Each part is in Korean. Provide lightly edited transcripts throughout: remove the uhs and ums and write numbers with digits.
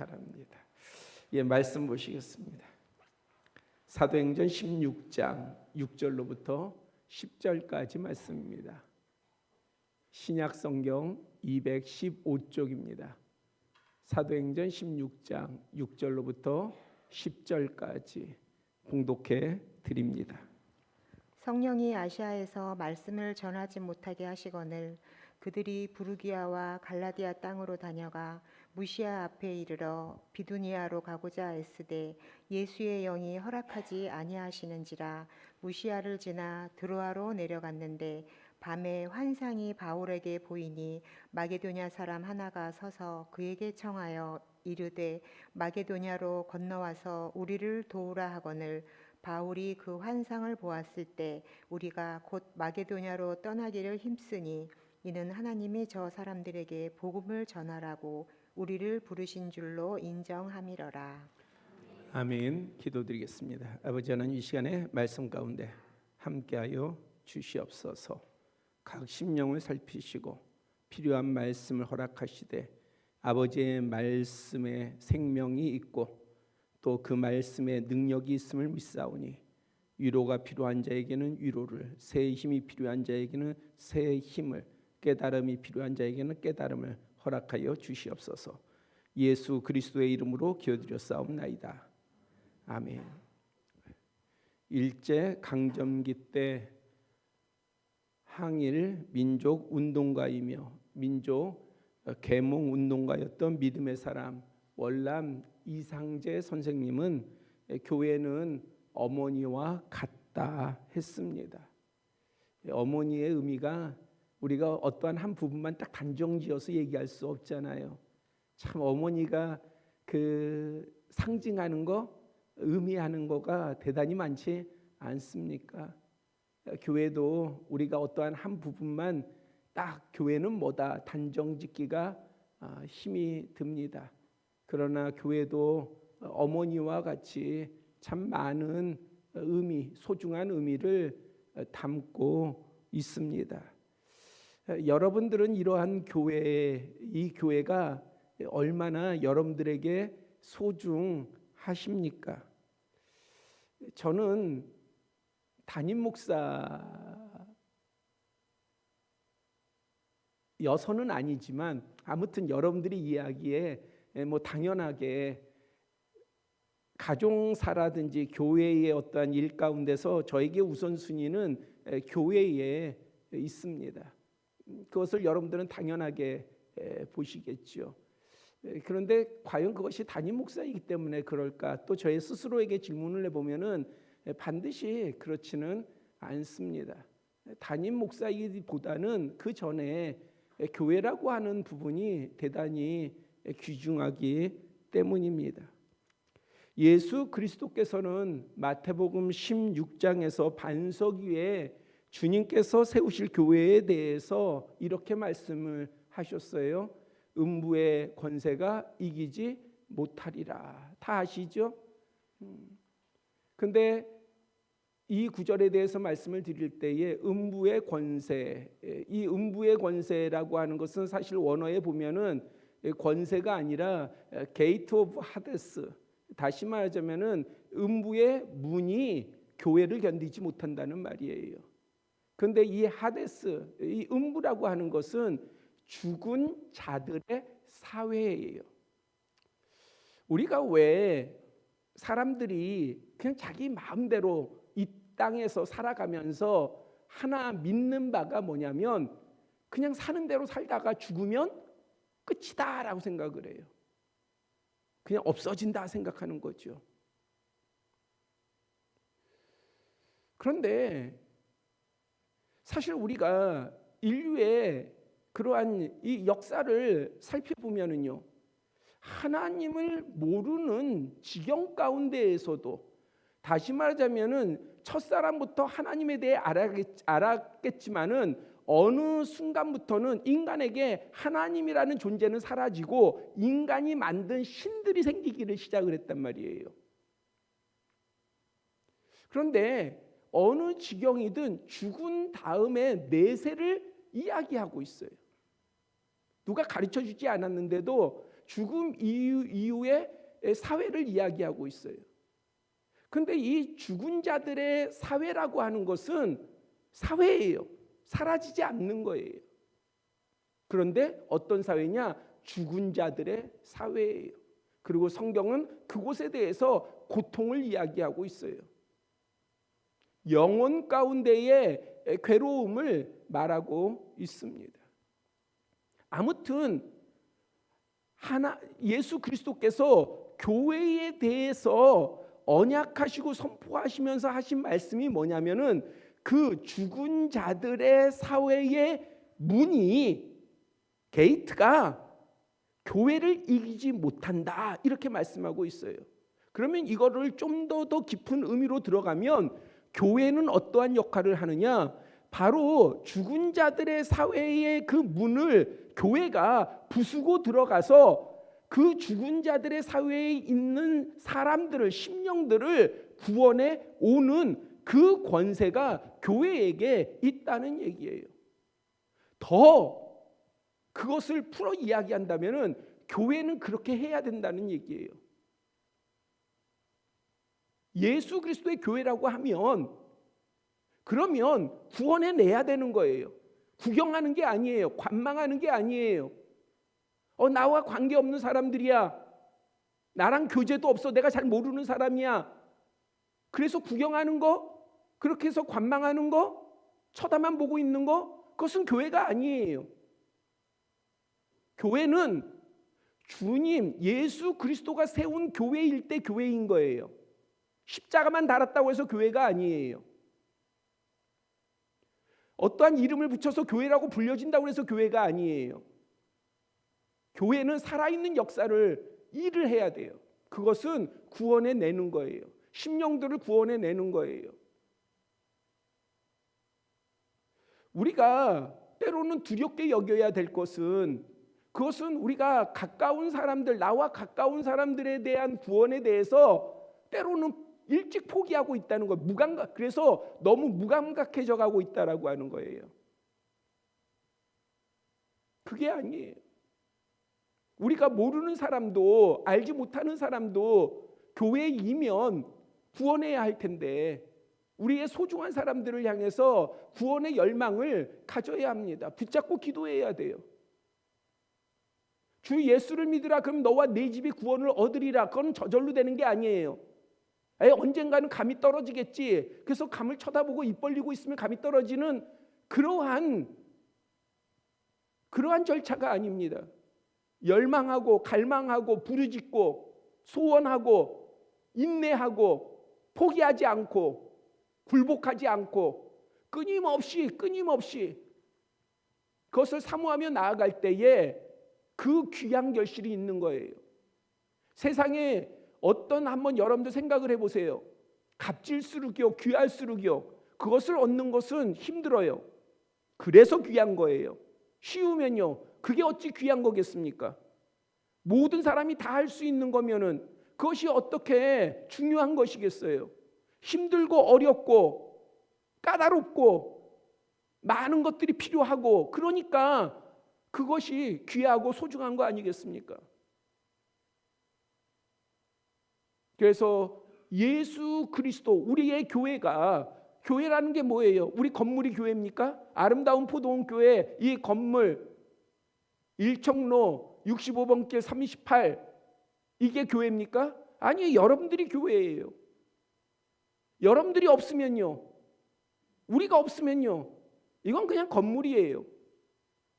바랍니다. 예, 말씀 보시겠습니다. 사도행전 16장 6절로부터 10절까지 말씀입니다. 신약성경 215쪽입니다. 사도행전 16장 6절로부터 10절까지 봉독해 드립니다. 성령이 아시아에서 말씀을 전하지 못하게 하시거늘 그들이 부르기아와 갈라디아 땅으로 다녀가 무시아 앞에 이르러 비두니아로 가고자 애쓰되 예수의 영이 허락하지 아니하시는지라 무시아를 지나 드로아로 내려갔는데 밤에 환상이 바울에게 보이니 마게도냐 사람 하나가 서서 그에게 청하여 이르되 마게도냐로 건너와서 우리를 도우라 하거늘 바울이 그 환상을 보았을 때 우리가 곧 마게도냐로 떠나기를 힘쓰니 이는 하나님이 저 사람들에게 복음을 전하라고 우리를 부르신 줄로 인정함이러라. 아멘. 기도드리겠습니다. 아버지 하나님, 이 시간에 말씀 가운데 함께하여 주시옵소서. 각 심령을 살피시고 필요한 말씀을 허락하시되 아버지의 말씀에 생명이 있고 또 그 말씀에 능력이 있음을 믿사오니 위로가 필요한 자에게는 위로를, 새 힘이 필요한 자에게는 새 힘을, 깨달음이 필요한 자에게는 깨달음을 허락하여 주시옵소서. 예수 그리스도의 이름으로 기도드렸사옵나이다. 아멘. 일제 강점기 때 항일 민족 운동가이며 민족 계몽 운동가였던 믿음의 사람 월남 이상재 선생님은 교회는 어머니와 같다 했습니다. 어머니의 의미가 우리가 어떠한 한 부분만 딱 단정지어서 얘기할 수 없잖아요. 참 어머니가 그 상징하는 거, 의미하는 거가 대단히 많지 않습니까? 교회도 우리가 어떠한 한 부분만 딱 교회는 뭐다 단정짓기가 힘이 듭니다. 그러나 교회도 어머니와 같이 참 많은 의미, 소중한 의미를 담고 있습니다. 여러분들은 이러한 교회, 이 교회가 얼마나 여러분들에게 소중하십니까? 저는 담임 목사여서는 아니지만 아무튼 여러분들이 이야기에 당연하게 가정사라든지 교회의 어떠한 일 가운데서 저에게 우선순위는 교회에 있습니다. 그것을 여러분들은 당연하게 보시겠죠. 그런데 과연 그것이 담임 목사이기 때문에 그럴까? 또 저의 스스로에게 질문을 해보면은 반드시 그렇지는 않습니다. 담임 목사이기보다는 그 전에 교회라고 하는 부분이 대단히 귀중하기 때문입니다. 예수 그리스도께서는 마태복음 16장에서 반석 위에 주님께서 세우실 교회에 대해서 이렇게 말씀을 하셨어요. 음부의 권세가 이기지 못하리라. 다 아시죠? 근데 이 구절에 대해서 말씀을 드릴 때에 음부의 권세, 이 음부의 권세라고 하는 것은 사실 원어에 보면은 권세가 아니라 게이트 오브 하데스, 다시 말하자면은 음부의 문이 교회를 견디지 못한다는 말이에요. 그런데 이 하데스, 이 음부라고 하는 것은 죽은 자들의 사회예요. 우리가 왜 사람들이 그냥 자기 마음대로 이 땅에서 살아가면서 하나 믿는 바가 뭐냐면 그냥 사는 대로 살다가 죽으면 끝이다라고 생각을 해요. 그냥 없어진다 생각하는 거죠. 그런데 사실 우리가 인류의 그러한 이 역사를 살펴보면은요, 하나님을 모르는 지경 가운데에서도, 다시 말하자면은 첫사람부터 하나님에 대해 알았겠지만은 어느 순간부터는 인간에게 하나님이라는 존재는 사라지고 인간이 만든 신들이 생기기를 시작을 했단 말이에요. 그런데 어느 지경이든 죽은 다음에 내세를 이야기하고 있어요. 누가 가르쳐 주지 않았는데도 죽음 이후의 사회를 이야기하고 있어요. 근데 이 죽은 자들의 사회라고 하는 것은 사회예요. 사라지지 않는 거예요. 그런데 어떤 사회냐? 죽은 자들의 사회예요. 그리고 성경은 그곳에 대해서 고통을 이야기하고 있어요. 영혼 가운데의 괴로움을 말하고 있습니다. 아무튼 예수 그리스도께서 교회에 대해서 언약하시고 선포하시면서 하신 말씀이 뭐냐면은 그 죽은 자들의 사회의 문이, 게이트가 교회를 이기지 못한다, 이렇게 말씀하고 있어요. 그러면 이거를 좀 더 깊은 의미로 들어가면 교회는 어떠한 역할을 하느냐? 바로 죽은 자들의 사회의 그 문을 교회가 부수고 들어가서 그 죽은 자들의 사회에 있는 사람들을, 심령들을 구원해 오는 그 권세가 교회에게 있다는 얘기예요. 더 그것을 풀어 이야기한다면은 교회는 그렇게 해야 된다는 얘기예요. 예수 그리스도의 교회라고 하면 그러면 구원해 내야 되는 거예요. 구경하는 게 아니에요. 관망하는 게 아니에요. 나와 관계없는 사람들이야. 나랑 교제도 없어. 내가 잘 모르는 사람이야. 그래서 구경하는 거, 그렇게 해서 관망하는 거, 쳐다만 보고 있는 거, 그것은 교회가 아니에요. 교회는 주님 예수 그리스도가 세운 교회일 때 교회인 거예요. 십자가만 달았다고 해서 교회가 아니에요. 어떠한 이름을 붙여서 교회라고 불려진다고 해서 교회가 아니에요. 교회는 살아있는 일을 해야 돼요. 그것은 구원해 내는 거예요. 심령들을 구원해 내는 거예요. 우리가 때로는 두렵게 여겨야 될 것은, 그것은 우리가 가까운 사람들, 나와 가까운 사람들에 대한 구원에 대해서 때로는 일찍 포기하고 있다는 거예요. 그래서 너무 무감각해져 가고 있다라고 하는 거예요. 그게 아니에요. 우리가 모르는 사람도, 알지 못하는 사람도 교회이면 구원해야 할 텐데, 우리의 소중한 사람들을 향해서 구원의 열망을 가져야 합니다. 붙잡고 기도해야 돼요. 주 예수를 믿으라, 그럼 너와 네 집이 구원을 얻으리라. 그건 저절로 되는 게 아니에요. 언젠가는 감이 떨어지겠지. 그래서 감을 쳐다보고 입 벌리고 있으면 감이 떨어지는 그러한 절차가 아닙니다. 열망하고 갈망하고 부르짖고 소원하고 인내하고 포기하지 않고 굴복하지 않고 끊임없이 그것을 사모하며 나아갈 때에 그 귀한 결실이 있는 거예요. 세상에 한번 여러분들 생각을 해보세요. 갑질스럽기요, 귀할스럽기요, 그것을 얻는 것은 힘들어요. 그래서 귀한 거예요. 쉬우면요, 그게 어찌 귀한 거겠습니까? 모든 사람이 다 할 수 있는 거면은 그것이 어떻게 중요한 것이겠어요? 힘들고 어렵고 까다롭고 많은 것들이 필요하고, 그러니까 그것이 귀하고 소중한 거 아니겠습니까? 그래서 예수 그리스도, 우리의 교회라는 게 뭐예요? 우리 건물이 교회입니까? 아름다운 포도원 교회, 이 건물 1청로 65번길 38, 이게 교회입니까? 아니, 여러분들이 교회예요. 여러분들이 없으면요, 우리가 없으면요, 이건 그냥 건물이에요.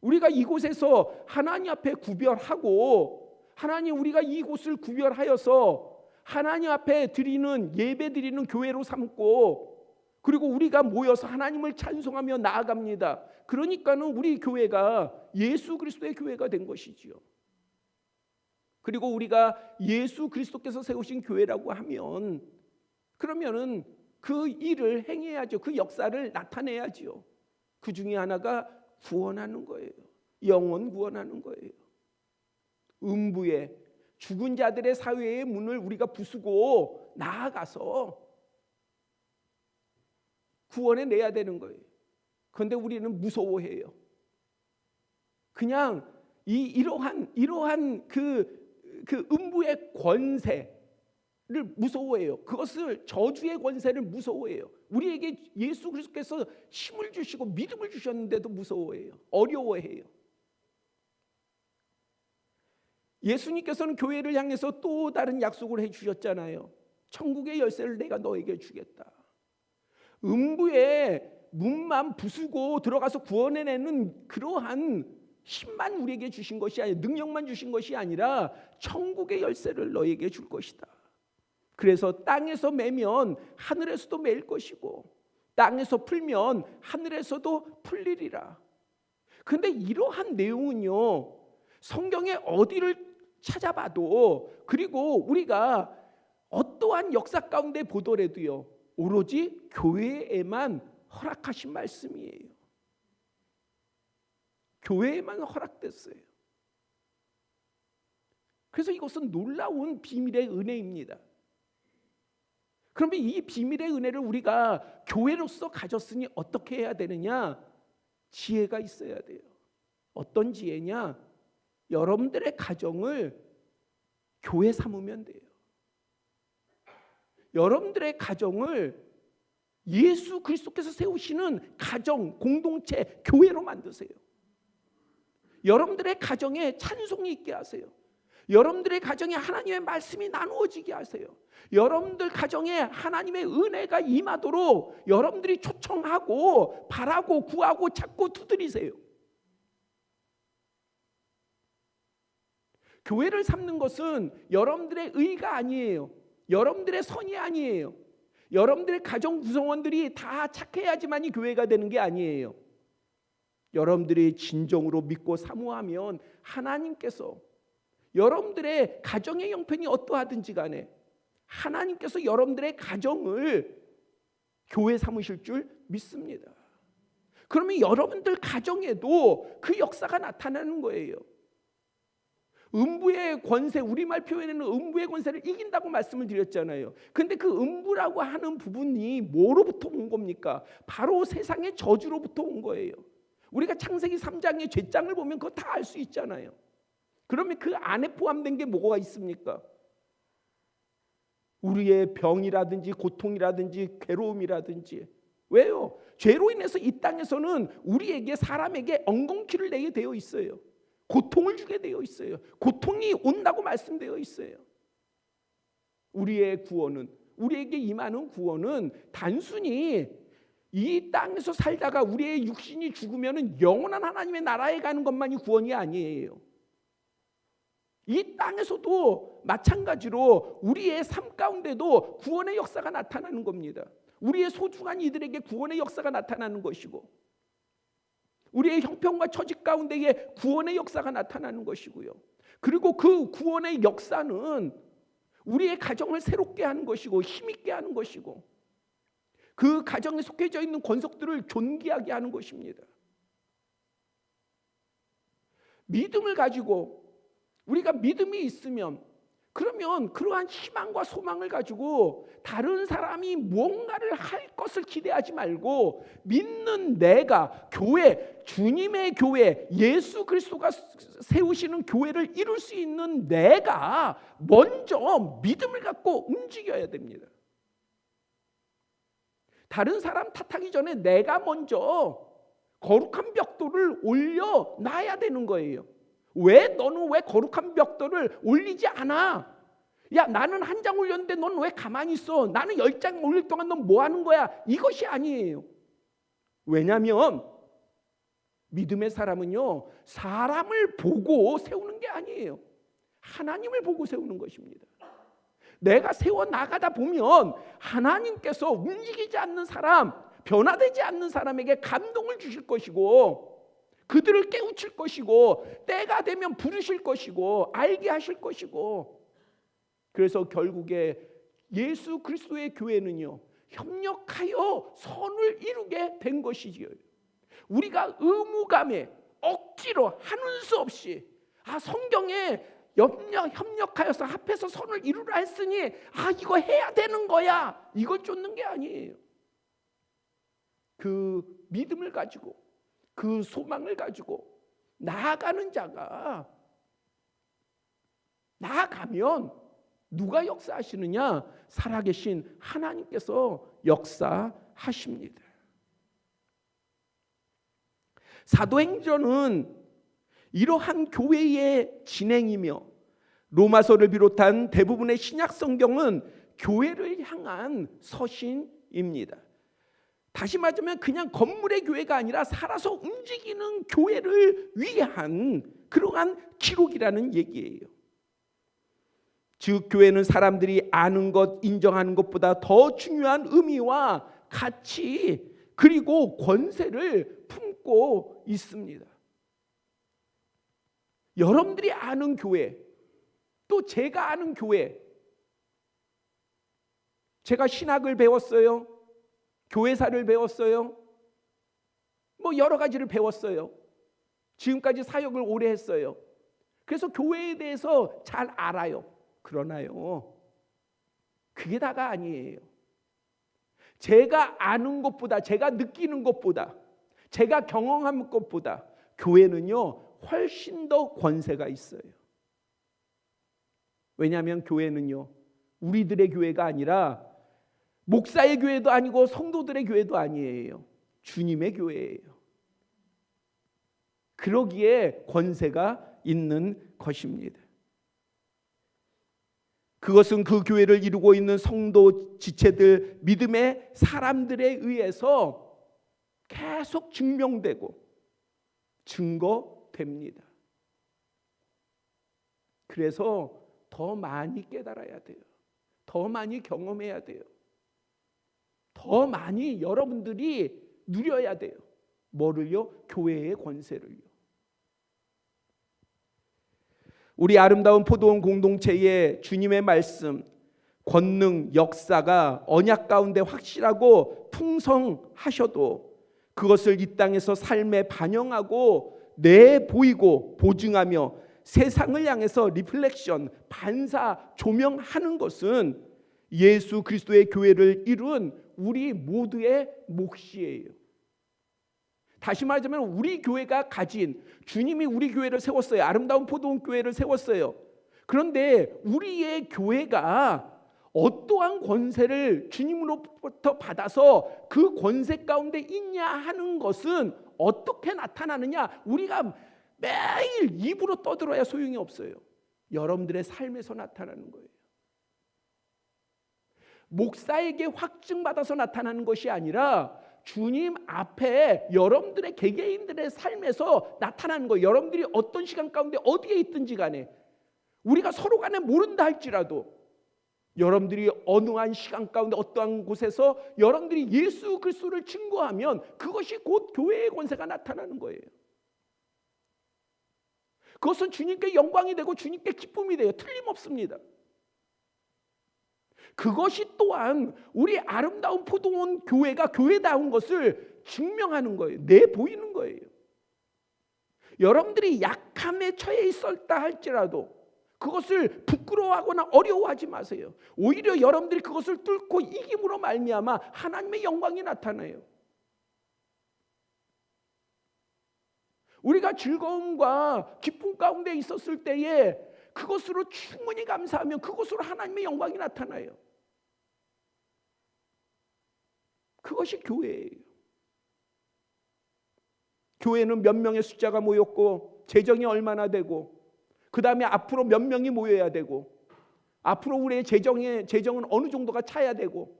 우리가 이곳에서 하나님 앞에 구별하고, 우리가 이곳을 구별하여서 하나님 앞에 예배 드리는 교회로 삼고, 그리고 우리가 모여서 하나님을 찬송하며 나아갑니다. 그러니까는 우리 교회가 예수 그리스도의 교회가 된 것이지요. 그리고 우리가 예수 그리스도께서 세우신 교회라고 하면, 그러면은 그 일을 행해야죠. 그 역사를 나타내야지요. 그 중에 하나가 구원하는 거예요. 영혼 구원하는 거예요. 음부의 죽은 자들의 사회의 문을 우리가 부수고 나아가서 구원해 내야 되는 거예요. 그런데 우리는 무서워해요. 그냥 이러한 그 그 음부의 권세를 무서워해요. 그것을 저주의 권세를 무서워해요. 우리에게 예수 그리스도께서 힘을 주시고 믿음을 주셨는데도 무서워해요. 어려워해요. 예수님께서는 교회를 향해서 또 다른 약속을 해주셨잖아요. 천국의 열쇠를 내가 너에게 주겠다. 음부의 문만 부수고 들어가서 구원해내는 그러한 힘만 우리에게 주신 것이 아니라, 능력만 주신 것이 아니라 천국의 열쇠를 너에게 줄 것이다. 그래서 땅에서 매면 하늘에서도 매일 것이고 땅에서 풀면 하늘에서도 풀리리라. 그런데 이러한 내용은요, 성경에 어디를 찾아봐도, 그리고 우리가 어떠한 역사 가운데 보더라도요, 오로지 교회에만 허락하신 말씀이에요. 교회에만 허락됐어요. 그래서 이것은 놀라운 비밀의 은혜입니다. 그러면 이 비밀의 은혜를 우리가 교회로서 가졌으니 어떻게 해야 되느냐? 지혜가 있어야 돼요. 어떤 지혜냐? 여러분들의 가정을 교회 삼으면 돼요. 여러분들의 가정을 예수 그리스도께서 세우시는 가정, 공동체, 교회로 만드세요. 여러분들의 가정에 찬송이 있게 하세요. 여러분들의 가정에 하나님의 말씀이 나누어지게 하세요. 여러분들 가정에 하나님의 은혜가 임하도록 여러분들이 초청하고 바라고 구하고 찾고 두드리세요. 교회를 삼는 것은 여러분들의 의가 아니에요. 여러분들의 선이 아니에요. 여러분들의 가정 구성원들이 다 착해야지만이 교회가 되는 게 아니에요. 여러분들이 진정으로 믿고 사모하면 하나님께서 여러분들의 가정의 형편이 어떠하든지 간에 하나님께서 여러분들의 가정을 교회 삼으실 줄 믿습니다. 그러면 여러분들 가정에도 그 역사가 나타나는 거예요. 음부의 권세, 우리말 표현에는 음부의 권세를 이긴다고 말씀을 드렸잖아요. 근데 그 음부라고 하는 부분이 뭐로부터 온 겁니까? 바로 세상의 저주로부터 온 거예요. 우리가 창세기 3장의 죄장을 보면 그거 다 알 수 있잖아요. 그러면 그 안에 포함된 게 뭐가 있습니까? 우리의 병이라든지 고통이라든지 괴로움이라든지. 왜요? 죄로 인해서 이 땅에서는 우리에게, 사람에게 엉겅퀴를 내게 되어 있어요. 고통을 주게 되어 있어요. 고통이 온다고 말씀되어 있어요. 우리의 구원은, 우리에게 임하는 구원은 단순히 이 땅에서 살다가 우리의 육신이 죽으면 영원한 하나님의 나라에 가는 것만이 구원이 아니에요. 이 땅에서도 마찬가지로 우리의 삶 가운데도 구원의 역사가 나타나는 겁니다. 우리의 소중한 이들에게 구원의 역사가 나타나는 것이고, 우리의 형편과 처지 가운데에 구원의 역사가 나타나는 것이고요. 그리고 그 구원의 역사는 우리의 가정을 새롭게 하는 것이고 힘있게 하는 것이고, 그 가정에 속해져 있는 권속들을 존귀하게 하는 것입니다. 믿음을 가지고, 우리가 믿음이 있으면, 그러면 그러한 희망과 소망을 가지고 다른 사람이 뭔가를 할 것을 기대하지 말고, 믿는 내가, 교회, 주님의 교회, 예수 그리스도가 세우시는 교회를 이룰 수 있는 내가 먼저 믿음을 갖고 움직여야 됩니다. 다른 사람 탓하기 전에 내가 먼저 거룩한 벽돌을 올려놔야 되는 거예요. 왜 너는 왜 거룩한 벽돌을 올리지 않아? 야, 나는 한 장 올렸는데 너는 왜 가만히 있어? 나는 10장 올릴 동안 넌 뭐 하는 거야? 이것이 아니에요. 왜냐하면 믿음의 사람은요, 사람을 보고 세우는 게 아니에요. 하나님을 보고 세우는 것입니다. 내가 세워나가다 보면 하나님께서 움직이지 않는 사람, 변화되지 않는 사람에게 감동을 주실 것이고, 그들을 깨우칠 것이고, 때가 되면 부르실 것이고, 알게 하실 것이고. 그래서 결국에 예수 그리스도의 교회는요, 협력하여 선을 이루게 된 것이지요. 우리가 의무감에 억지로 하는 수 없이, 성경에 협력하여서 합해서 선을 이루라 했으니 이거 해야 되는 거야, 이걸 쫓는 게 아니에요. 그 믿음을 가지고, 그 소망을 가지고 나아가는 자가 나아가면 누가 역사하시느냐? 살아계신 하나님께서 역사하십니다. 사도행전은 이러한 교회의 진행이며 로마서를 비롯한 대부분의 신약 성경은 교회를 향한 서신입니다. 다시 말하자면 그냥 건물의 교회가 아니라 살아서 움직이는 교회를 위한 그러한 기록이라는 얘기예요. 즉 교회는 사람들이 아는 것, 인정하는 것보다 더 중요한 의미와 가치 그리고 권세를 품고 있습니다. 여러분들이 아는 교회, 또 제가 아는 교회, 제가 신학을 배웠어요. 교회사를 배웠어요. 뭐 여러 가지를 배웠어요. 지금까지 사역을 오래 했어요. 그래서 교회에 대해서 잘 알아요. 그러나요, 그게 다가 아니에요. 제가 아는 것보다, 제가 느끼는 것보다, 제가 경험한 것보다 교회는요 훨씬 더 권세가 있어요. 왜냐하면 교회는요 우리들의 교회가 아니라 목사의 교회도 아니고 성도들의 교회도 아니에요. 주님의 교회예요. 그러기에 권세가 있는 것입니다. 그것은 그 교회를 이루고 있는 성도 지체들, 믿음의 사람들에 의해서 계속 증명되고 증거됩니다. 그래서 더 많이 깨달아야 돼요. 더 많이 경험해야 돼요. 더 많이 여러분들이 누려야 돼요. 뭐를요? 교회의 권세를요. 우리 아름다운 포도원 공동체의 주님의 말씀, 권능, 역사가 언약 가운데 확실하고 풍성하셔도 그것을 이 땅에서 삶에 반영하고 내보이고 보증하며 세상을 향해서 리플렉션, 반사, 조명하는 것은 예수 그리스도의 교회를 이룬 우리 모두의 몫이에요. 다시 말하자면 우리 교회가 가진, 주님이 우리 교회를 세웠어요. 아름다운 포도원 교회를 세웠어요. 그런데 우리의 교회가 어떠한 권세를 주님으로부터 받아서 그 권세 가운데 있냐 하는 것은 어떻게 나타나느냐, 우리가 매일 입으로 떠들어야 소용이 없어요. 여러분들의 삶에서 나타나는 거예요. 목사에게 확증받아서 나타나는 것이 아니라 주님 앞에 여러분들의 개개인들의 삶에서 나타나는 거예요. 여러분들이 어떤 시간 가운데 어디에 있든지 간에, 우리가 서로 간에 모른다 할지라도 여러분들이 어느 한 시간 가운데 어떠한 곳에서 여러분들이 예수 그리스도를 증거하면 그것이 곧 교회의 권세가 나타나는 거예요. 그것은 주님께 영광이 되고 주님께 기쁨이 돼요. 틀림없습니다. 그것이 또한 우리 아름다운 포도원 교회가 교회다운 것을 증명하는 거예요. 내보이는 거예요. 여러분들이 약함에 처해 있었다 할지라도 그것을 부끄러워하거나 어려워하지 마세요. 오히려 여러분들이 그것을 뚫고 이김으로 말미암아 하나님의 영광이 나타나요. 우리가 즐거움과 기쁨 가운데 있었을 때에 그것으로 충분히 감사하면 그것으로 하나님의 영광이 나타나요. 그것이 교회예요. 교회는 몇 명의 숫자가 모였고 재정이 얼마나 되고 그 다음에 앞으로 몇 명이 모여야 되고 앞으로 우리의 재정은 어느 정도가 차야 되고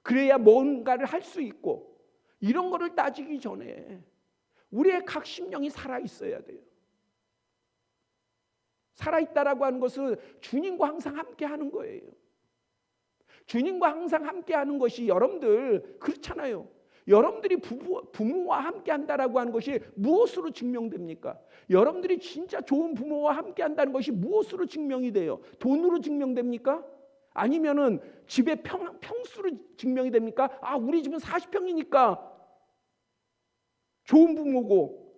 그래야 뭔가를 할 수 있고, 이런 거를 따지기 전에 우리의 각 심령이 살아있어야 돼요. 살아있다라고 하는 것은 주님과 항상 함께 하는 거예요. 주님과 항상 함께 하는 것이, 여러분들 그렇잖아요. 여러분들이 부모와 함께 한다라고 하는 것이 무엇으로 증명됩니까? 여러분들이 진짜 좋은 부모와 함께 한다는 것이 무엇으로 증명이 돼요? 돈으로 증명됩니까? 아니면은 집의 평수로 증명이 됩니까? 아, 우리 집은 40평이니까 좋은 부모고,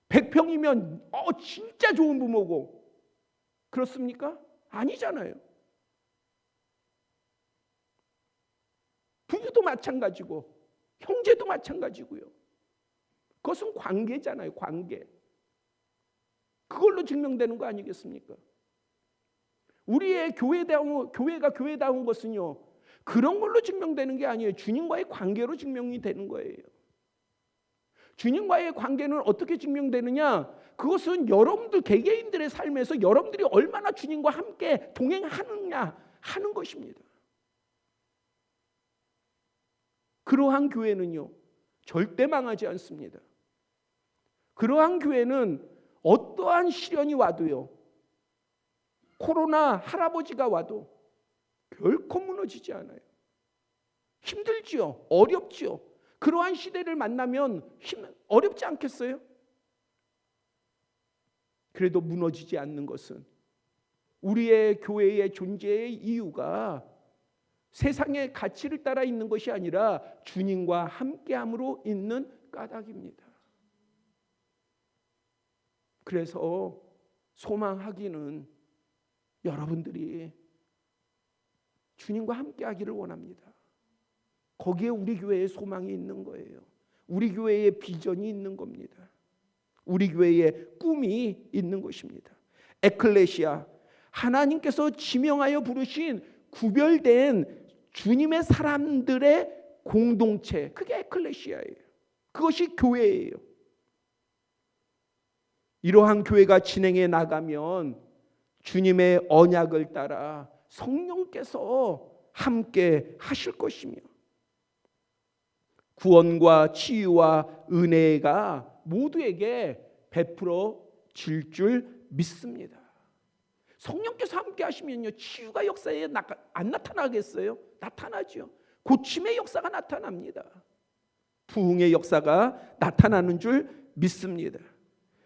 100평이면 진짜 좋은 부모고, 그렇습니까? 아니잖아요. 부부도 마찬가지고 형제도 마찬가지고요. 그것은 관계잖아요. 관계. 그걸로 증명되는 거 아니겠습니까? 우리의 교회가 교회다운 것은요, 그런 걸로 증명되는 게 아니에요. 주님과의 관계로 증명이 되는 거예요. 주님과의 관계는 어떻게 증명되느냐? 그것은 여러분들 개개인들의 삶에서 여러분들이 얼마나 주님과 함께 동행하느냐 하는 것입니다. 그러한 교회는요, 절대 망하지 않습니다. 그러한 교회는 어떠한 시련이 와도요, 코로나 할아버지가 와도 결코 무너지지 않아요. 힘들지요, 어렵지요. 그러한 시대를 만나면 어렵지 않겠어요? 그래도 무너지지 않는 것은 우리의 교회의 존재의 이유가 세상의 가치를 따라 있는 것이 아니라 주님과 함께함으로 있는 까닭입니다. 그래서 소망하기는 여러분들이 주님과 함께하기를 원합니다. 거기에 우리 교회의 소망이 있는 거예요. 우리 교회의 비전이 있는 겁니다. 우리 교회의 꿈이 있는 것입니다. 에클레시아, 하나님께서 지명하여 부르신 구별된 주님의 사람들의 공동체, 그게 에클레시아예요. 그것이 교회예요. 이러한 교회가 진행해 나가면 주님의 언약을 따라 성령께서 함께 하실 것이며 구원과 치유와 은혜가 모두에게 베풀어질 줄 믿습니다. 성령께서 함께 하시면요, 치유가 역사에 안 나타나겠어요? 나타나죠. 고침의 역사가 나타납니다. 부흥의 역사가 나타나는 줄 믿습니다.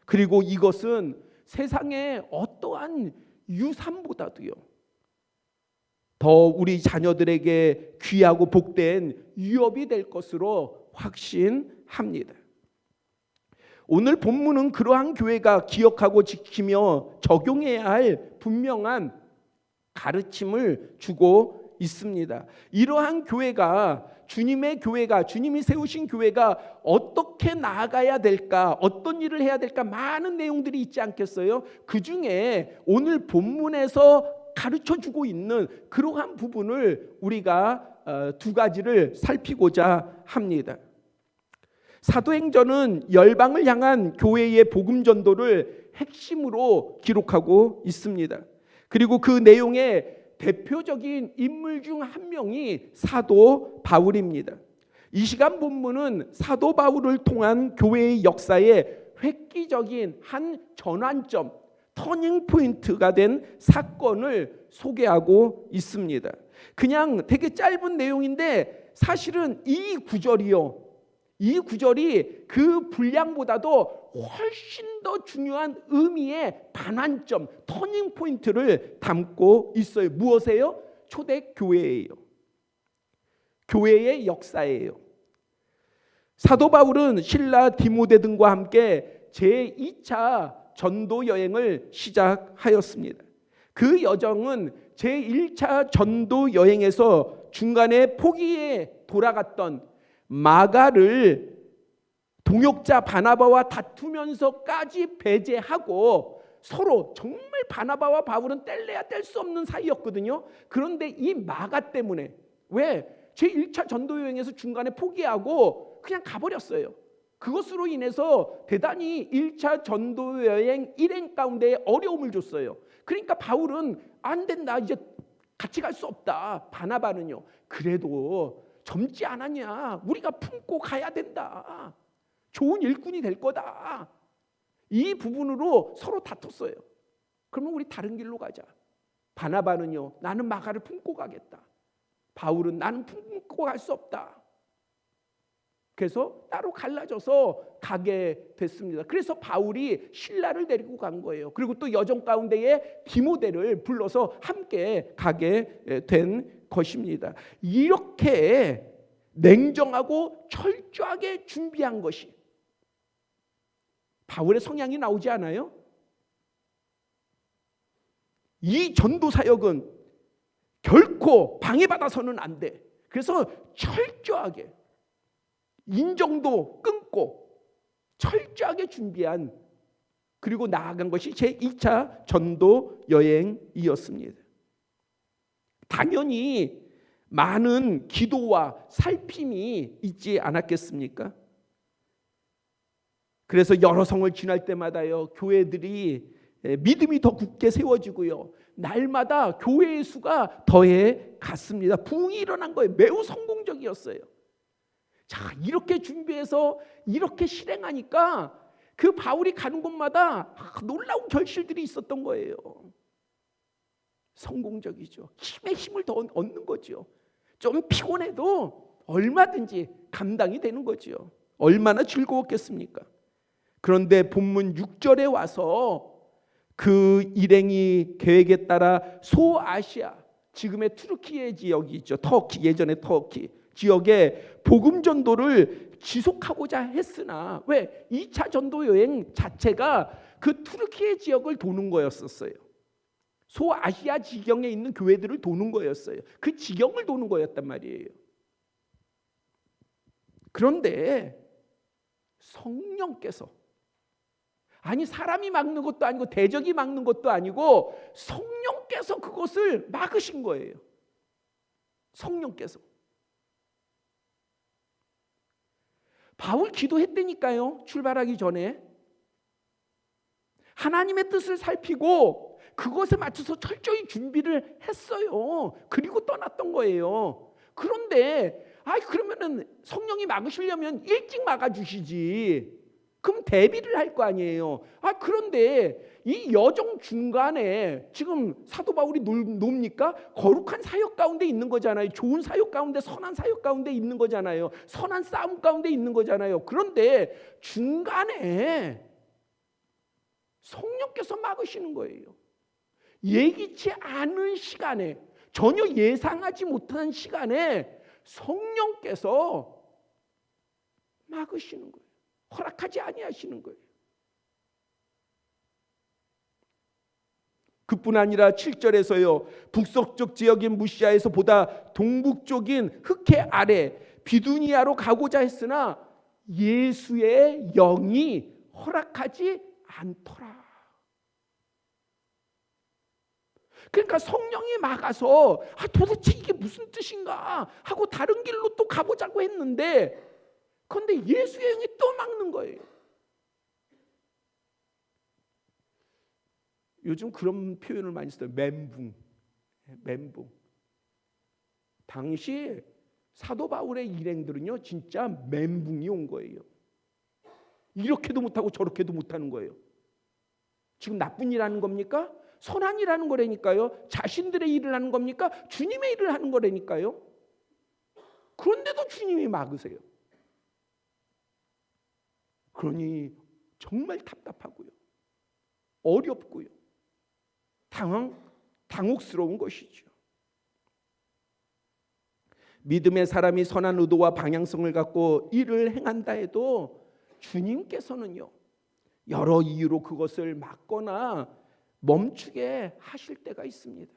그리고 이것은 세상의 어떠한 유산보다도요, 더 우리 자녀들에게 귀하고 복된 유업이 될 것으로 확신합니다. 오늘 본문은 그러한 교회가 기억하고 지키며 적용해야 할 분명한 가르침을 주고 있습니다. 이러한 교회가 주님의 교회가, 주님이 세우신 교회가 어떻게 나아가야 될까, 어떤 일을 해야 될까, 많은 내용들이 있지 않겠어요? 그 중에 오늘 본문에서 가르쳐주고 있는 그러한 부분을 우리가 두 가지를 살피고자 합니다. 사도행전은 열방을 향한 교회의 복음 전도를 핵심으로 기록하고 있습니다. 그리고 그 내용의 대표적인 인물 중 한 명이 사도 바울입니다. 이 시간 본문은 사도 바울을 통한 교회의 역사의 획기적인 한 전환점, 터닝 포인트가 된 사건을 소개하고 있습니다. 그냥 되게 짧은 내용인데 사실은 이 구절이 그 분량보다도 훨씬 더 중요한 의미의 반환점, 터닝 포인트를 담고 있어요. 무엇이에요? 초대교회예요. 교회의 역사예요. 사도 바울은 신라 디모데 등과 함께 제2차 전도 여행을 시작하였습니다. 그 여정은 제1차 전도 여행에서 중간에 포기해 돌아갔던 마가를 동역자 바나바와 다투면서까지 배제하고 서로 정말 바나바와 바울은 뗄래야 뗄 수 없는 사이였거든요. 그런데 이 마가 때문에 왜 제1차 전도 여행에서 중간에 포기하고 그냥 가버렸어요. 그것으로 인해서 대단히 1차 전도 여행 일행 가운데 어려움을 줬어요. 그러니까 바울은 안 된다, 이제 같이 갈 수 없다. 바나바는요, 그래도 젊지 않았냐, 우리가 품고 가야 된다, 좋은 일꾼이 될 거다, 이 부분으로 서로 다퉜어요. 그러면 우리 다른 길로 가자. 바나바는요, 나는 마가를 품고 가겠다. 바울은 나는 품고 갈 수 없다. 그래서 따로 갈라져서 가게 됐습니다. 그래서 바울이 신라를 데리고 간 거예요. 그리고 또 여정 가운데에 디모데를 불러서 함께 가게 된 것입니다. 이렇게 냉정하고 철저하게 준비한 것이 바울의 성향이 나오지 않아요? 이 전도 사역은 결코 방해받아서는 안 돼. 그래서 철저하게 인정도 끊고 철저하게 준비한, 그리고 나아간 것이 제2차 전도 여행이었습니다. 당연히 많은 기도와 살핌이 있지 않았겠습니까? 그래서 여러 성을 지날 때마다요, 교회들이 믿음이 더 굳게 세워지고요, 날마다 교회의 수가 더해 갔습니다. 부흥이 일어난 거예요. 매우 성공적이었어요. 자, 이렇게 준비해서 이렇게 실행하니까 그 바울이 가는 곳마다 놀라운 결실들이 있었던 거예요. 성공적이죠. 힘에 힘을 더 얻는 거죠. 좀 피곤해도 얼마든지 감당이 되는 거죠. 얼마나 즐거웠겠습니까? 그런데 본문 6절에 와서 그 일행이 계획에 따라 소아시아, 지금의 투르키예 지역이 있죠. 터키, 예전의 터키 지역에 복음 전도를 지속하고자 했으나, 왜? 2차 전도 여행 자체가 그 투르키예 지역을 도는 거였었어요. 소아시아 지경에 있는 교회들을 도는 거였어요. 그 지경을 도는 거였단 말이에요. 그런데 성령께서, 아니 사람이 막는 것도 아니고 대적이 막는 것도 아니고 성령께서 그것을 막으신 거예요. 성령께서. 바울 기도했다니까요. 출발하기 전에 하나님의 뜻을 살피고 그것에 맞춰서 철저히 준비를 했어요. 그리고 떠났던 거예요. 그런데 그러면은 성령이 막으시려면 일찍 막아주시지. 그럼 대비를 할 거 아니에요. 그런데 이 여정 중간에 지금 사도 바울이 놉니까? 거룩한 사역 가운데 있는 거잖아요. 좋은 사역 가운데, 선한 사역 가운데 있는 거잖아요. 선한 싸움 가운데 있는 거잖아요. 그런데 중간에 성령께서 막으시는 거예요. 예기치 않은 시간에, 전혀 예상하지 못한 시간에 성령께서 막으시는 거예요. 허락하지 아니하시는 거예요. 그뿐 아니라 7절에서요, 북서쪽 지역인 무시아에서 보다 동북쪽인 흑해 아래 비두니아로 가고자 했으나 예수의 영이 허락하지 않더라. 그러니까 성령이 막아서 도대체 이게 무슨 뜻인가 하고 다른 길로 또 가보자고 했는데, 그런데 예수의 영이 또 막는 거예요. 요즘 그런 표현을 많이 써요. 멘붕. 당시 사도 바울의 일행들은요, 진짜 멘붕이 온 거예요. 이렇게도 못하고 저렇게도 못하는 거예요. 지금 나쁜 일 하는 겁니까? 선한 일 하는 거라니까요. 자신들의 일을 하는 겁니까? 주님의 일을 하는 거라니까요. 그런데도 주님이 막으세요. 그러니 정말 답답하고요, 어렵고요, 당혹스러운 것이죠. 믿음의 사람이 선한 의도와 방향성을 갖고 일을 행한다 해도 주님께서는요, 여러 이유로 그것을 막거나 멈추게 하실 때가 있습니다.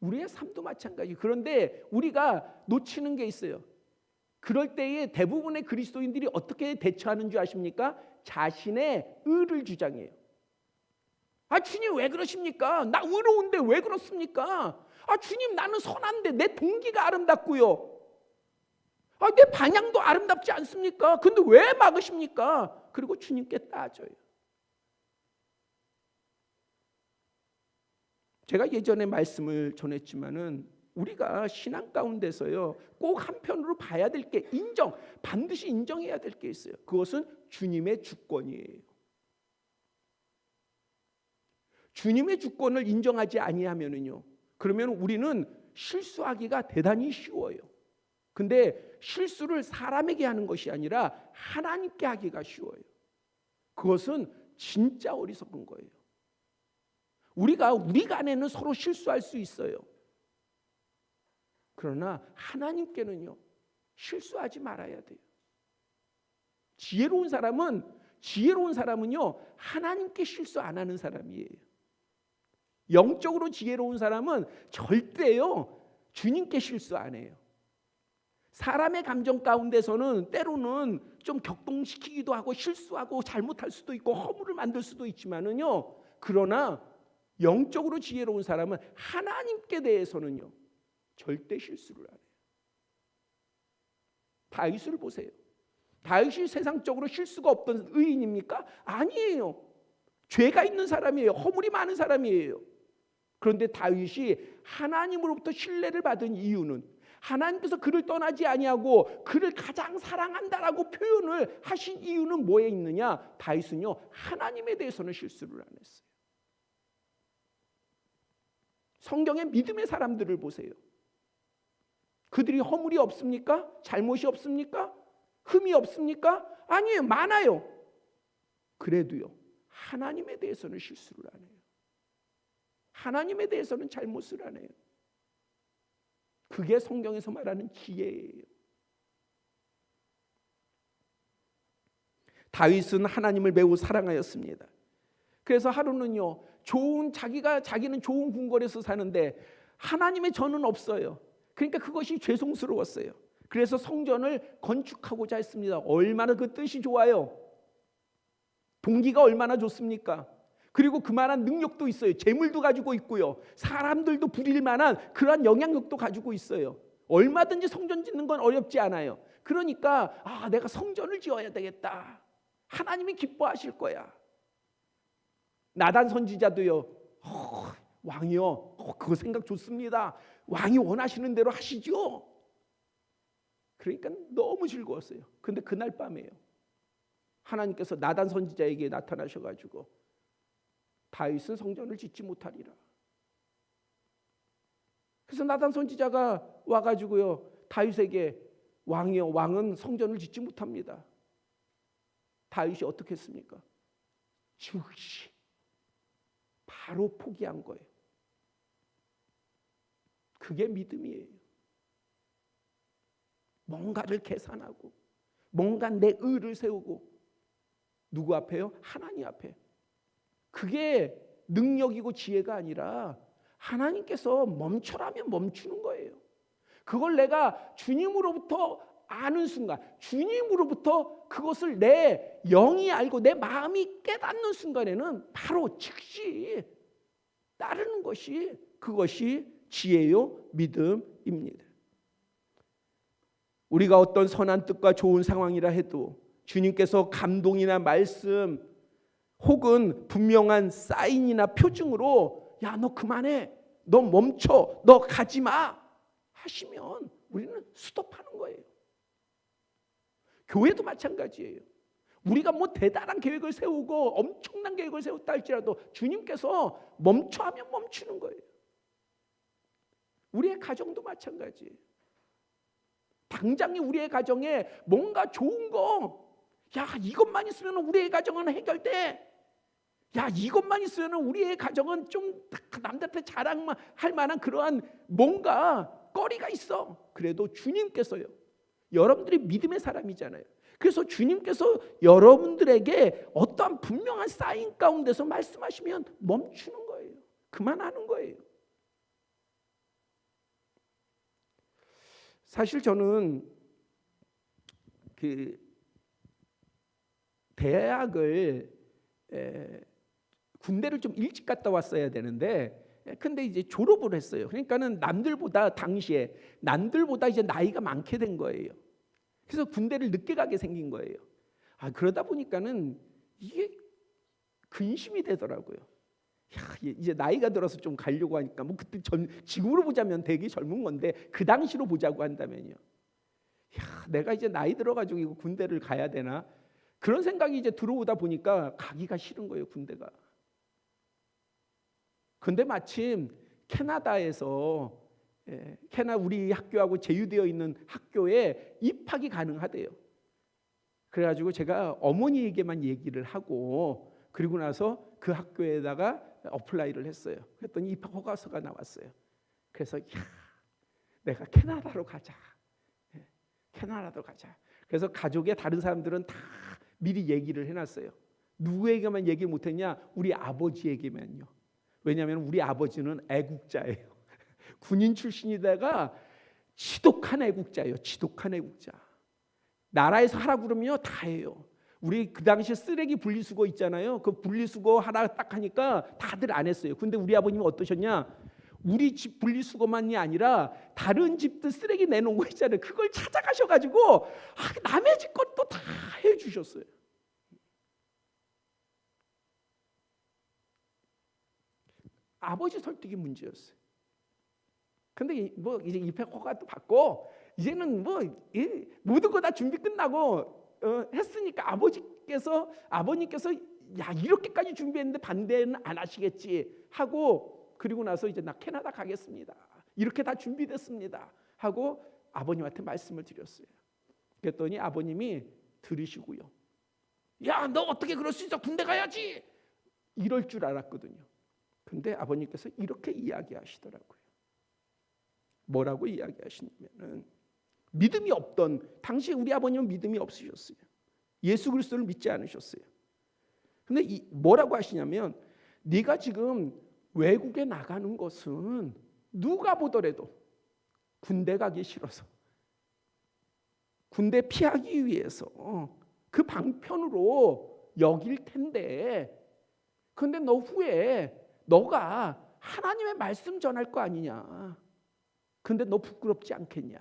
우리의 삶도 마찬가지. 그런데 우리가 놓치는 게 있어요. 그럴 때에 대부분의 그리스도인들이 어떻게 대처하는 줄 아십니까? 자신의 의를 주장해요. 주님 왜 그러십니까? 나 의로운데 왜 그렇습니까? 주님, 나는 선한데 내 동기가 아름답고요, 내 방향도 아름답지 않습니까? 근데 왜 막으십니까? 그리고 주님께 따져요. 제가 예전에 말씀을 전했지만은 우리가 신앙 가운데서요, 꼭 한편으로 봐야 될 게, 반드시 인정해야 될 게 있어요. 그것은 주님의 주권이에요. 주님의 주권을 인정하지 아니하면은요, 그러면 우리는 실수하기가 대단히 쉬워요. 근데 실수를 사람에게 하는 것이 아니라 하나님께 하기가 쉬워요. 그것은 진짜 어리석은 거예요. 우리 간에는 서로 실수할 수 있어요. 그러나 하나님께는요, 실수하지 말아야 돼요. 지혜로운 사람은요, 하나님께 실수 안 하는 사람이에요. 영적으로 지혜로운 사람은 절대요, 주님께 실수 안 해요. 사람의 감정 가운데서는 때로는 좀 격동시키기도 하고 실수하고 잘못할 수도 있고 허물을 만들 수도 있지만은요, 그러나 영적으로 지혜로운 사람은 하나님께 대해서는요 절대 실수를 안 해요. 다윗을 보세요. 다윗이 세상적으로 실수가 없던 의인입니까? 아니에요. 죄가 있는 사람이에요. 허물이 많은 사람이에요. 그런데 다윗이 하나님으로부터 신뢰를 받은 이유는 하나님께서 그를 떠나지 아니하고 그를 가장 사랑한다라고 표현을 하신 이유는 뭐에 있느냐? 다윗은요 하나님에 대해서는 실수를 안 했어요. 성경의 믿음의 사람들을 보세요. 그들이 허물이 없습니까? 잘못이 없습니까? 흠이 없습니까? 아니에요. 많아요. 그래도요 하나님에 대해서는 실수를 안 해요. 하나님에 대해서는 잘못을 안 해요. 그게 성경에서 말하는 지혜예요. 다윗은 하나님을 매우 사랑하였습니다. 그래서 하루는요 자기는 좋은 궁궐에서 사는데 하나님의 전은 없어요. 그러니까 그것이 죄송스러웠어요. 그래서 성전을 건축하고자 했습니다. 얼마나 그 뜻이 좋아요. 동기가 얼마나 좋습니까? 그리고 그만한 능력도 있어요. 재물도 가지고 있고요. 사람들도 부릴 만한 그러한 영향력도 가지고 있어요. 얼마든지 성전 짓는 건 어렵지 않아요. 그러니까 내가 성전을 지어야 되겠다. 하나님이 기뻐하실 거야. 나단 선지자도요. 왕이요. 그거 생각 좋습니다. 왕이 원하시는 대로 하시죠. 그러니까 너무 즐거웠어요. 근데 그날 밤에요. 하나님께서 나단 선지자에게 나타나셔가지고 다윗은 성전을 짓지 못하리라. 그래서 나단 선지자가 와가지고요 다윗에게 왕이요 왕은 성전을 짓지 못합니다. 다윗이 어떻게 했습니까? 즉시 바로 포기한 거예요. 그게 믿음이에요. 뭔가를 계산하고 뭔가 내 의를 세우고 누구 앞에요? 하나님 앞에. 그게 능력이고 지혜가 아니라 하나님께서 멈춰라면 멈추는 거예요. 그걸 내가 주님으로부터 아는 순간, 주님으로부터 그것을 내 영이 알고 내 마음이 깨닫는 순간에는 바로 즉시 따르는 것이 그것이 지혜요 믿음입니다. 우리가 어떤 선한 뜻과 좋은 상황이라 해도 주님께서 감동이나 말씀 혹은 분명한 사인이나 표징으로 야 너 그만해, 너 멈춰, 너 가지마 하시면 우리는 스톱하는 거예요. 교회도 마찬가지예요. 우리가 뭐 대단한 계획을 세우고 엄청난 계획을 세웠다 할지라도 주님께서 멈춰 하면 멈추는 거예요. 우리의 가정도 마찬가지예요. 당장에 우리의 가정에 뭔가 좋은 거, 야 이것만 있으면 우리의 가정은 해결돼. 야 이것만 있으면 우리의 가정은 좀 남들한테 자랑할 만한 그러한 뭔가 거리가 있어. 그래도 주님께서요. 여러분들이 믿음의 사람이잖아요. 그래서 주님께서 여러분들에게 어떠한 분명한 사인 가운데서 말씀하시면 멈추는 거예요. 그만하는 거예요. 사실 저는 그 대학을 군대를 좀 일찍 갔다 왔어야 되는데 근데 이제 졸업을 했어요. 그러니까는 당시에 남들보다 이제 나이가 많게 된 거예요. 그래서 군대를 늦게 가게 생긴 거예요. 그러다 보니까는 이게 근심이 되더라고요. 야, 이제 나이가 들어서 좀 가려고 하니까 뭐 그때 지금으로 보자면 되게 젊은 건데 그 당시로 보자고 한다면요. 야, 내가 이제 나이 들어가지고 이거 군대를 가야 되나? 그런 생각이 이제 들어오다 보니까 가기가 싫은 거예요, 군대가. 근데 마침 캐나다에서 우리 학교하고 제휴되어 있는 학교에 입학이 가능하대요. 그래가지고 제가 어머니에게만 얘기를 하고 그리고 나서 그 학교에다가 어플라이를 했어요. 그랬더니 입학 허가서가 나왔어요. 그래서 내가 캐나다로 가자. 캐나다로 가자. 그래서 가족의 다른 사람들은 다 미리 얘기를 해놨어요. 누구에게만 얘기를 못했냐? 우리 아버지에게만요. 왜냐하면 우리 아버지는 애국자예요. 군인 출신이다가 지독한 애국자예요. 지독한 애국자. 나라에서 하라 그러면요 다 해요. 우리 그 당시 쓰레기 분리수거 있잖아요. 그 분리수거 하나 딱 하니까 다들 안 했어요. 근데 우리 아버님은 어떠셨냐? 우리 집 분리수거만이 아니라 다른 집들 쓰레기 내놓은 거 있잖아요. 그걸 찾아가셔가지고 남의 집 것도 다 해주셨어요. 아버지 설득이 문제였어요. 근데 뭐 이제 입학 허가도 받고 이제는 뭐 모든 거 다 준비 끝나고 했으니까 아버님께서 야 이렇게까지 준비했는데 반대는 안 하시겠지 하고 그리고 나서 이제 나 캐나다 가겠습니다. 이렇게 다 준비됐습니다 하고 아버님한테 말씀을 드렸어요. 그랬더니 아버님이 들으시고요. 야 너 어떻게 그럴 수 있어? 군대 가야지. 이럴 줄 알았거든요. 근데 아버님께서 이렇게 이야기하시더라고요. 뭐라고 이야기하시냐면은 믿음이 없던 당시 우리 아버님은 믿음이 없으셨어요. 예수 그리스도를 믿지 않으셨어요. 근데 뭐라고 하시냐면 네가 지금 외국에 나가는 것은 누가 보더라도 군대 가기 싫어서 군대 피하기 위해서 그 방편으로 여길 텐데 근데 너 후에 너가 하나님의 말씀 전할 거 아니냐. 근데 너 부끄럽지 않겠냐.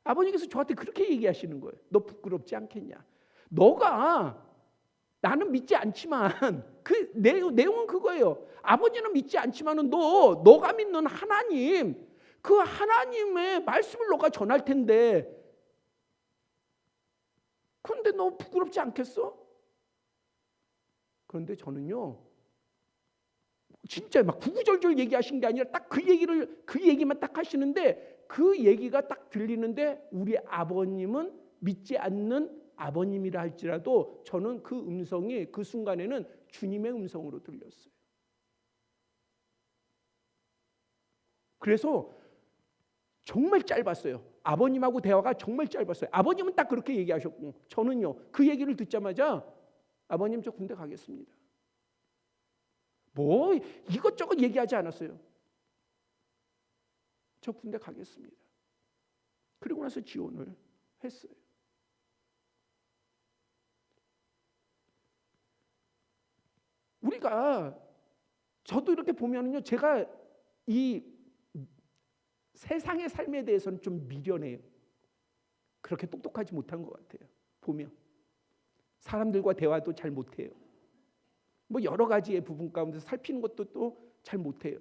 아버님께서 저한테 그렇게 얘기하시는 거예요. 너 부끄럽지 않겠냐. 너가 나는 믿지 않지만 그 내용은 그거예요. 아버지는 믿지 않지만은 너가 믿는 하나님 그 하나님의 말씀을 너가 전할 텐데 그런데 너 부끄럽지 않겠어? 그런데 저는요 진짜 막 구구절절 얘기하신 게 아니라 딱 그 얘기만 딱 하시는데 그 얘기가 딱 들리는데 우리 아버님은 믿지 않는 아버님이라 할지라도 저는 그 음성이 그 순간에는 주님의 음성으로 들렸어요. 그래서 정말 짧았어요. 아버님하고 대화가 정말 짧았어요. 아버님은 딱 그렇게 얘기하셨고 저는요 그 얘기를 듣자마자 아버님 저 군대 가겠습니다. 뭐 이것저것 얘기하지 않았어요. 저 군대 가겠습니다. 그리고 나서 지원을 했어요. 우리가 저도 이렇게 보면은요 제가 이 세상의 삶에 대해서는 좀 미련해요. 그렇게 똑똑하지 못한 것 같아요. 보면 사람들과 대화도 잘 못해요. 뭐 여러 가지의 부분 가운데 살피는 것도 또 잘 못해요.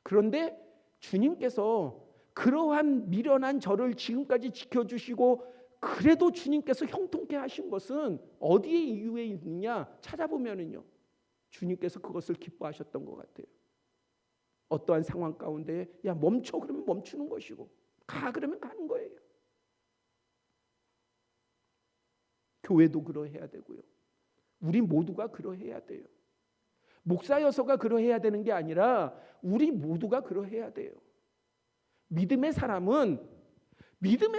그런데 주님께서 그러한 미련한 저를 지금까지 지켜주시고 그래도 주님께서 형통케 하신 것은 어디에 이유에 있느냐 찾아보면은요 주님께서 그것을 기뻐하셨던 것 같아요. 어떠한 상황 가운데 야 멈춰 그러면 멈추는 것이고 가 그러면 가는 거예요. 교회도 그러해야 되고요. 우리 모두가 그러해야 돼요. 목사여서가 그러해야 되는 게 아니라 우리 모두가 그러해야 돼요. 믿음의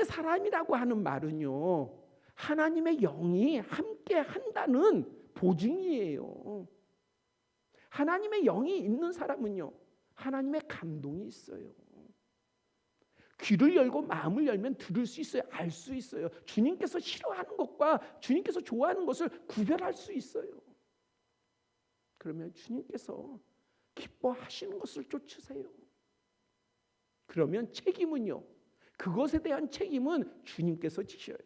사람이라고 하는 말은요 하나님의 영이 함께 한다는 보증이에요. 하나님의 영이 있는 사람은요 하나님의 감동이 있어요. 귀를 열고 마음을 열면 들을 수 있어요. 알 수 있어요. 주님께서 싫어하는 것과 주님께서 좋아하는 것을 구별할 수 있어요. 그러면 주님께서 기뻐하시는 것을 쫓으세요. 그러면 책임은요. 그것에 대한 책임은 주님께서 지셔요.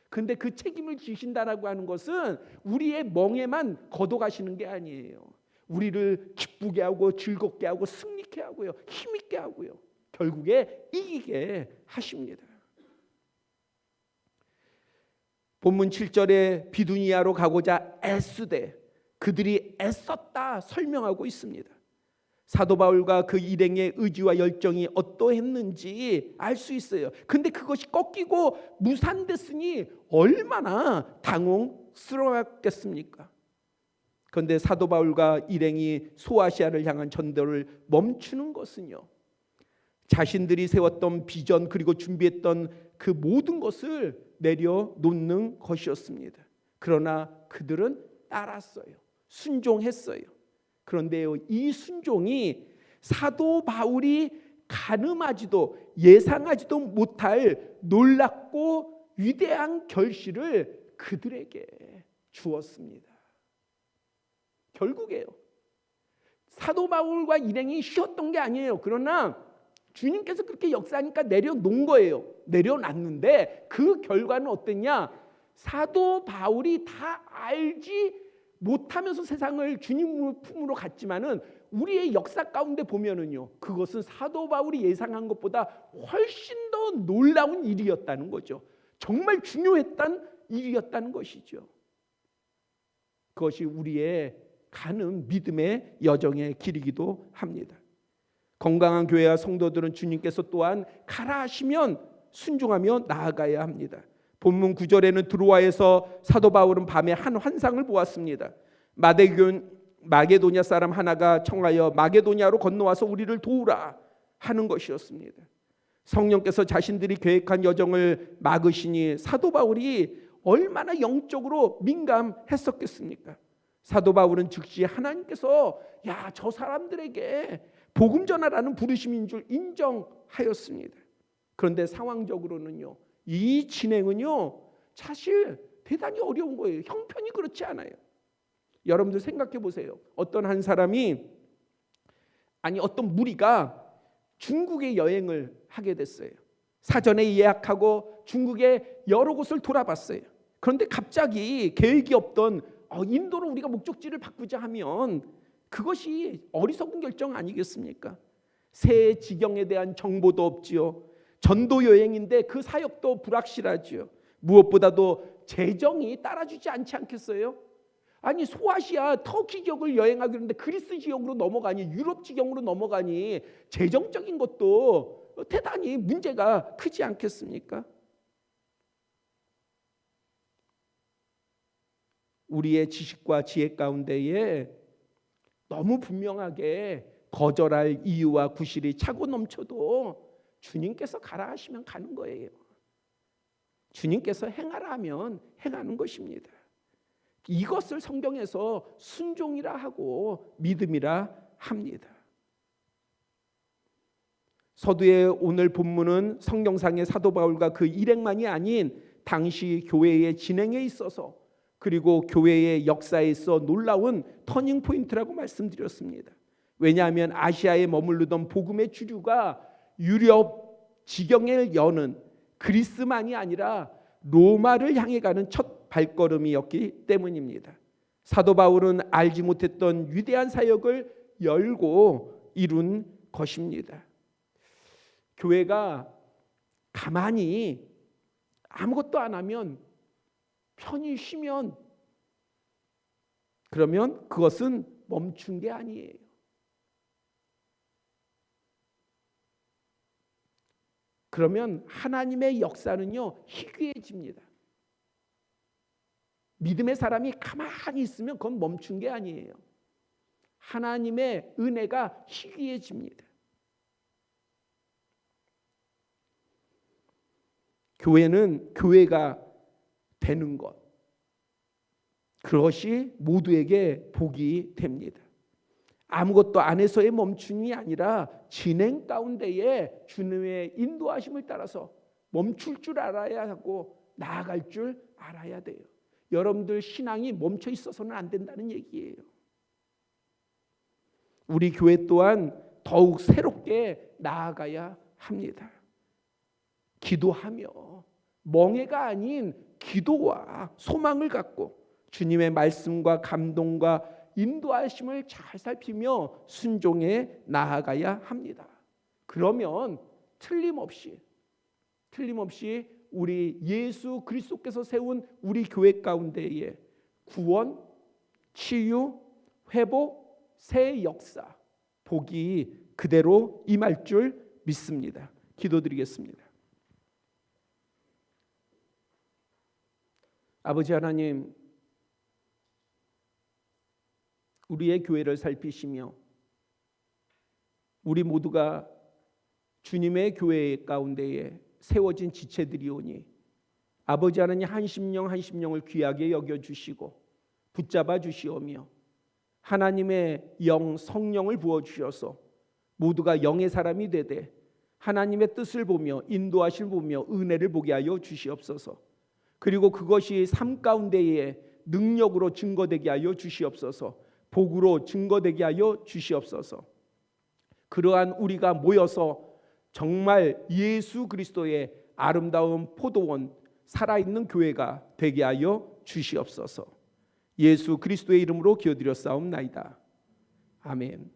근데 그 책임을 지신다라고 하는 것은 우리의 멍에만 걷어가시는 게 아니에요. 우리를 기쁘게 하고 즐겁게 하고 승리케 하고요. 힘있게 하고요. 결국에 이기게 하십니다. 본문 7절에 비두니아로 가고자 애쓰되 그들이 애썼다 설명하고 있습니다. 사도 바울과 그 일행의 의지와 열정이 어떠했는지 알 수 있어요. 근데 그것이 꺾이고 무산됐으니 얼마나 당혹스러웠겠습니까? 그런데 사도 바울과 일행이 소아시아를 향한 전도를 멈추는 것은요. 자신들이 세웠던 비전 그리고 준비했던 그 모든 것을 내려놓는 것이었습니다. 그러나 그들은 따랐어요. 순종했어요. 그런데요, 이 순종이 사도 바울이 가늠하지도 예상하지도 못할 놀랍고 위대한 결실을 그들에게 주었습니다. 결국에요, 사도 바울과 일행이 쉬었던 게 아니에요. 그러나 주님께서 그렇게 역사하니까 내려놓은 거예요. 내려놨는데 그 결과는 어땠냐? 사도 바울이 다 알지 못하면서 세상을 주님 품으로 갔지만은 우리의 역사 가운데 보면은요, 그것은 사도 바울이 예상한 것보다 훨씬 더 놀라운 일이었다는 거죠. 정말 중요했던 일이었다는 것이죠. 그것이 우리의 가는 믿음의 여정의 길이기도 합니다. 건강한 교회와 성도들은 주님께서 또한 가라 하시면 순종하며 나아가야 합니다. 본문 9절에는 드로아에서 사도 바울은 밤에 한 환상을 보았습니다. 마게도냐 사람 하나가 청하여 마게도냐로 건너와서 우리를 도우라 하는 것이었습니다. 성령께서 자신들이 계획한 여정을 막으시니 사도 바울이 얼마나 영적으로 민감했었겠습니까? 사도 바울은 즉시 하나님께서 저 사람들에게 복음 전하라는 부르심인 줄 인정하였습니다. 그런데 상황적으로는요, 이 진행은요 사실 대단히 어려운 거예요. 형편이 그렇지 않아요. 여러분들 생각해 보세요. 어떤 한 사람이 어떤 무리가 중국에 여행을 하게 됐어요. 사전에 예약하고 중국의 여러 곳을 돌아봤어요. 그런데 갑자기 계획이 없던 인도로 우리가 목적지를 바꾸자 하면 그것이 어리석은 결정 아니겠습니까? 새 지경에 대한 정보도 없지요. 전도 여행인데 그 사역도 불확실하지요. 무엇보다도 재정이 따라주지 않지 않겠어요? 소아시아 터키 지역을 여행하기로 했는데 그리스 지역으로 넘어가니, 유럽 지경으로 넘어가니 재정적인 것도 대단히 문제가 크지 않겠습니까? 우리의 지식과 지혜 가운데에 너무 분명하게 거절할 이유와 구실이 차고 넘쳐도 주님께서 가라 하시면 가는 거예요. 주님께서 행하라 하면 행하는 것입니다. 이것을 성경에서 순종이라 하고 믿음이라 합니다. 서두의 오늘 본문은 성경상의 사도 바울과 그 일행만이 아닌 당시 교회의 진행에 있어서, 그리고 교회의 역사에 있어 놀라운 터닝 포인트라고 말씀드렸습니다. 왜냐하면 아시아에 머무르던 복음의 주류가 유럽 지경을 여는 그리스만이 아니라 로마를 향해 가는 첫 발걸음이었기 때문입니다. 사도 바울은 알지 못했던 위대한 사역을 열고 이룬 것입니다. 교회가 가만히 아무것도 안 하면, 편히 쉬면, 그러면 그것은 멈춘 게 아니에요. 그러면 하나님의 역사는요 희귀해집니다. 믿음의 사람이 가만히 있으면 그건 멈춘 게 아니에요. 하나님의 은혜가 희귀해집니다. 교회는 교회가 되는 것, 그것이 모두에게 복이 됩니다. 아무것도 안 해서의 멈춤이 아니라 진행 가운데에 주님의 인도하심을 따라서 멈출 줄 알아야 하고 나아갈 줄 알아야 돼요. 여러분들 신앙이 멈춰 있어서는 안 된다는 얘기예요. 우리 교회 또한 더욱 새롭게 나아가야 합니다. 기도하며 멍해가 아닌 기도와 소망을 갖고 주님의 말씀과 감동과 인도하심을 잘 살피며 순종해 나아가야 합니다. 그러면 틀림없이 우리 예수 그리스도께서 세운 우리 교회 가운데에 구원, 치유, 회복, 새 역사, 복이 그대로 임할 줄 믿습니다. 기도드리겠습니다. 아버지 하나님, 우리의 교회를 살피시며 우리 모두가 주님의 교회 가운데에 세워진 지체들이오니 아버지 하나님 한 심령 한 심령을 귀하게 여겨주시고 붙잡아 주시오며 하나님의 영 성령을 부어주셔서 모두가 영의 사람이 되되 하나님의 뜻을 보며 인도하실 보며 은혜를 보게 하여 주시옵소서. 그리고 그것이 삶 가운데에 능력으로 증거되게 하여 주시옵소서. 복으로 증거되게 하여 주시옵소서. 그러한 우리가 모여서 정말 예수 그리스도의 아름다운 포도원, 살아있는 교회가 되게 하여 주시옵소서. 예수 그리스도의 이름으로 기도드렸사옵나이다. 아멘.